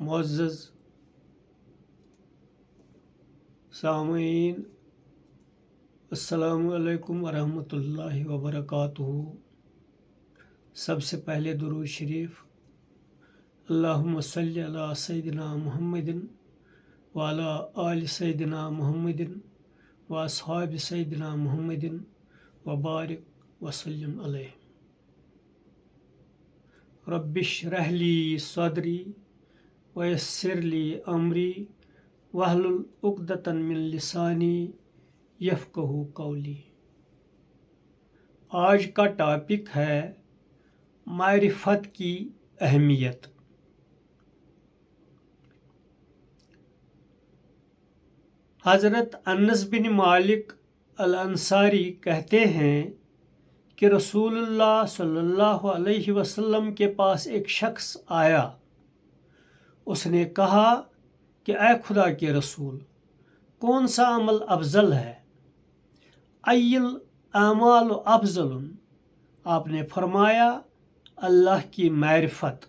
معزز سامعین، السلام علیکم ورحمۃ اللہ وبرکاتہ۔ سب سے پہلے درود شریف، اللہم صلی علی سیدنا محمد وعلی آل سیدنا محمد واصحاب سیدنا محمد وبارک وسلم علیہ۔ رب اشرح لی صدری ویسر لی امری واحلل عقدۃ من لسانی یفقہوا قولی۔ آج کا ٹاپک ہے معرفت کی اہمیت۔ حضرت انس بن مالک الانصاری کہتے ہیں کہ رسول اللہ صلی اللہ علیہ وسلم کے پاس ایک شخص آیا۔ اس نے کہا کہ اے خدا کے رسول، کون سا عمل افضل ہے؟ ایل اعمال افضل؟ آپ نے فرمایا اللہ کی معرفت،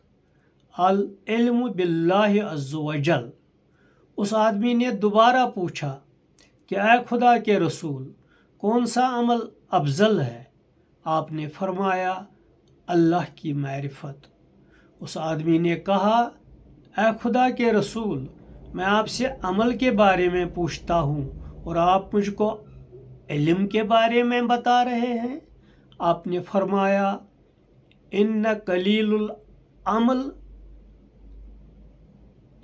العلم باللہ عز وجل۔ اس آدمی نے دوبارہ پوچھا کہ اے خدا کے رسول، کون سا عمل افضل ہے؟ آپ نے فرمایا اللہ کی معرفت۔ اس آدمی نے کہا اے خدا کے رسول، میں آپ سے عمل کے بارے میں پوچھتا ہوں اور آپ مجھ کو علم کے بارے میں بتا رہے ہیں۔ آپ نے فرمایا ان قلیل العمل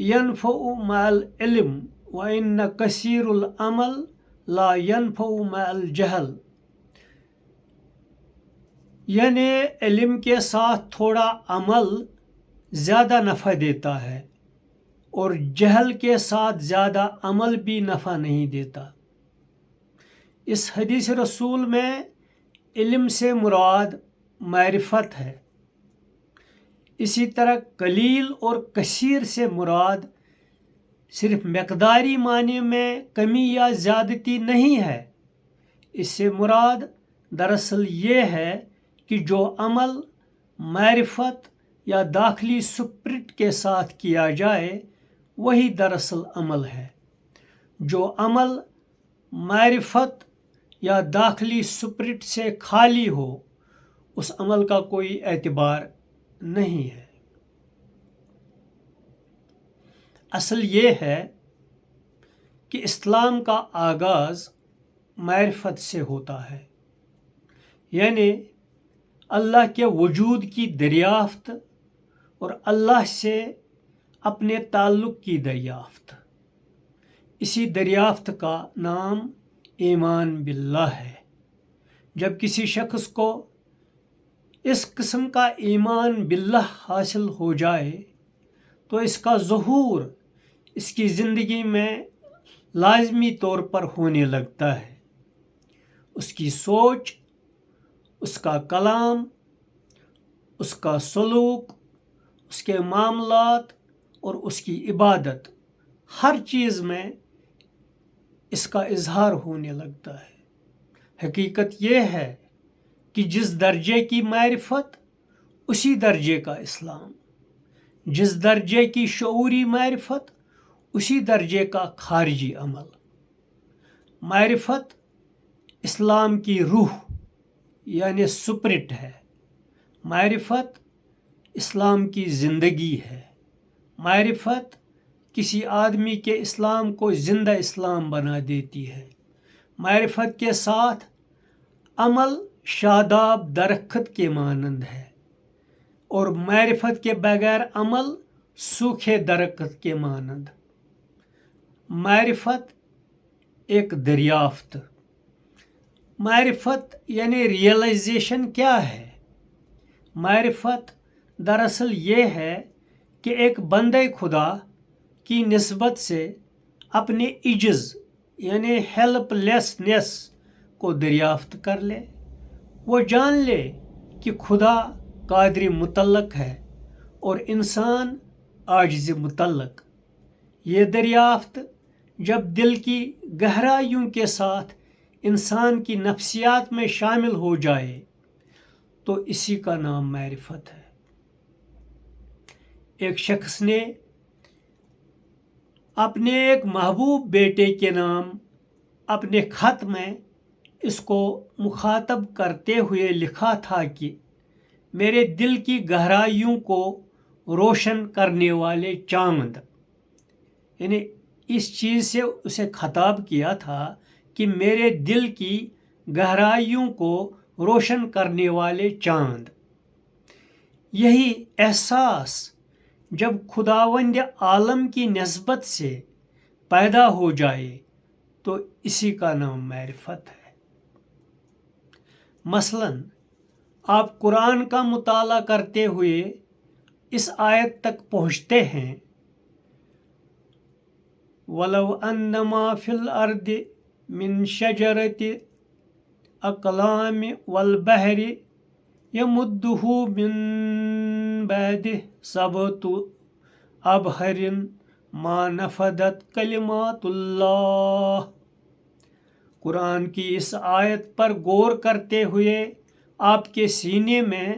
ينفع مع العلم وان کثیر العمل لا ينفع مع الجہل۔ یعنی علم کے ساتھ تھوڑا عمل زیادہ نفع دیتا ہے اور جہل کے ساتھ زیادہ عمل بھی نفع نہیں دیتا۔ اس حدیث رسول میں علم سے مراد معرفت ہے۔ اسی طرح قلیل اور کثیر سے مراد صرف مقداری معنی میں کمی یا زیادتی نہیں ہے۔ اس سے مراد دراصل یہ ہے کہ جو عمل معرفت یا داخلی سپرٹ کے ساتھ کیا جائے وہی دراصل عمل ہے۔ جو عمل معرفت یا داخلی سپرٹ سے خالی ہو اس عمل کا کوئی اعتبار نہیں ہے۔ اصل یہ ہے کہ اسلام کا آغاز معرفت سے ہوتا ہے، یعنی اللہ کے وجود کی دریافت اور اللہ سے اپنے تعلق کی دریافت۔ اسی دریافت کا نام ایمان باللہ ہے۔ جب کسی شخص کو اس قسم کا ایمان باللہ حاصل ہو جائے تو اس کا ظہور اس کی زندگی میں لازمی طور پر ہونے لگتا ہے۔ اس کی سوچ، اس کا کلام، اس کا سلوک، اس کے معاملات اور اس کی عبادت، ہر چیز میں اس کا اظہار ہونے لگتا ہے۔ حقیقت یہ ہے کہ جس درجے کی معرفت اسی درجے کا اسلام، جس درجے کی شعوری معرفت اسی درجے کا خارجی عمل۔ معرفت اسلام کی روح یعنی سپرٹ ہے۔ معرفت اسلام کی زندگی ہے۔ معرفت کسی آدمی کے اسلام کو زندہ اسلام بنا دیتی ہے۔ معرفت کے ساتھ عمل شاداب درخت کے مانند ہے اور معرفت کے بغیر عمل سوکھے درخت کے مانند۔ معرفت ایک دریافت۔ معرفت یعنی ریئلائزیشن کیا ہے؟ معرفت دراصل یہ ہے کہ ایک بندہ خدا کی نسبت سے اپنے عجز یعنی ہیلپ لیسنس کو دریافت کر لے۔ وہ جان لے کہ خدا قادر مطلق ہے اور انسان عاجز مطلق۔ یہ دریافت جب دل کی گہرائیوں کے ساتھ انسان کی نفسیات میں شامل ہو جائے تو اسی کا نام معرفت ہے۔ ایک شخص نے اپنے ایک محبوب بیٹے کے نام اپنے خط میں اس کو مخاطب کرتے ہوئے لکھا تھا کہ میرے دل کی گہرائیوں کو روشن کرنے والے چاند، یعنی اس چیز سے اسے خطاب کیا تھا کہ میرے دل کی گہرائیوں کو روشن کرنے والے چاند. یہی احساس جب خداوند عالم کی نسبت سے پیدا ہو جائے تو اسی کا نام معرفت ہے. مثلاً آپ قرآن کا مطالعہ کرتے ہوئے اس آیت تک پہنچتے ہیں وَلَوْ أَنَّ مَا فِي الْأَرْضِ مِنْ شَجَرَةِ أَقْلَامٍ وَالْبَحْرِ يَمُدُّهُ مِنْ بَعْدِهِ سَبْعَةُ أَبْحُرٍ مَا نَفَدَتْ كَلِمَاتُ اللَّهِ. قرآن کی اس آیت پر غور کرتے ہوئے آپ کے سینے میں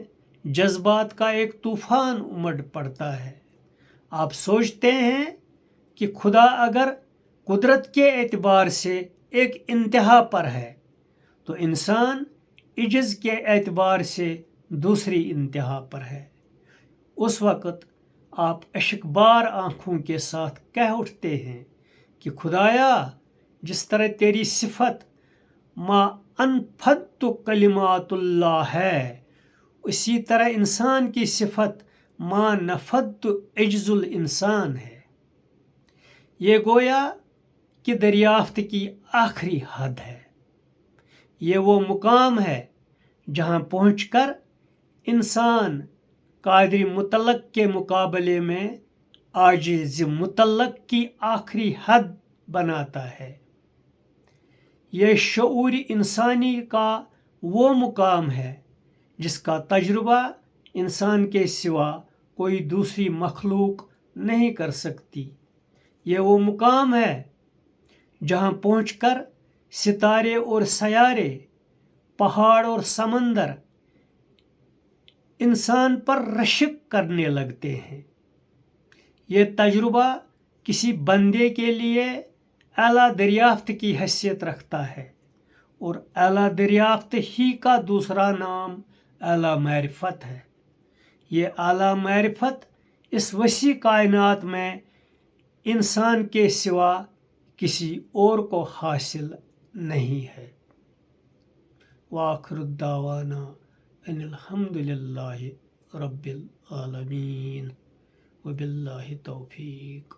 جذبات کا ایک طوفان امڑ پڑتا ہے. آپ سوچتے ہیں کہ خدا اگر قدرت کے اعتبار سے ایک انتہا پر ہے تو انسان عجز کے اعتبار سے دوسری انتہا پر ہے. اس وقت آپ اشکبار آنکھوں کے ساتھ کہہ اٹھتے ہیں کہ خدایا، جس طرح تیری صفت ما انفدت کلمات اللہ ہے، اسی طرح انسان کی صفت ما نفدت عجز الانسان ہے. یہ گویا کہ دریافت کی آخری حد ہے. یہ وہ مقام ہے جہاں پہنچ کر انسان قادر مطلق کے مقابلے میں عاجز مطلق کی آخری حد بناتا ہے. یہ شعور انسانی کا وہ مقام ہے جس کا تجربہ انسان کے سوا کوئی دوسری مخلوق نہیں کر سکتی. یہ وہ مقام ہے جہاں پہنچ کر ستارے اور سیارے، پہاڑ اور سمندر انسان پر رشک کرنے لگتے ہیں. یہ تجربہ کسی بندے کے لیے اعلیٰ دریافت کی حیثیت رکھتا ہے، اور اعلیٰ دریافت ہی کا دوسرا نام اعلیٰ معرفت ہے. یہ اعلیٰ معرفت اس وسیع کائنات میں انسان کے سوا کسی اور کو حاصل نہیں ہے. وآخر الدعوانا ان الحمد للہ رب العالمین وباللہ توفیق.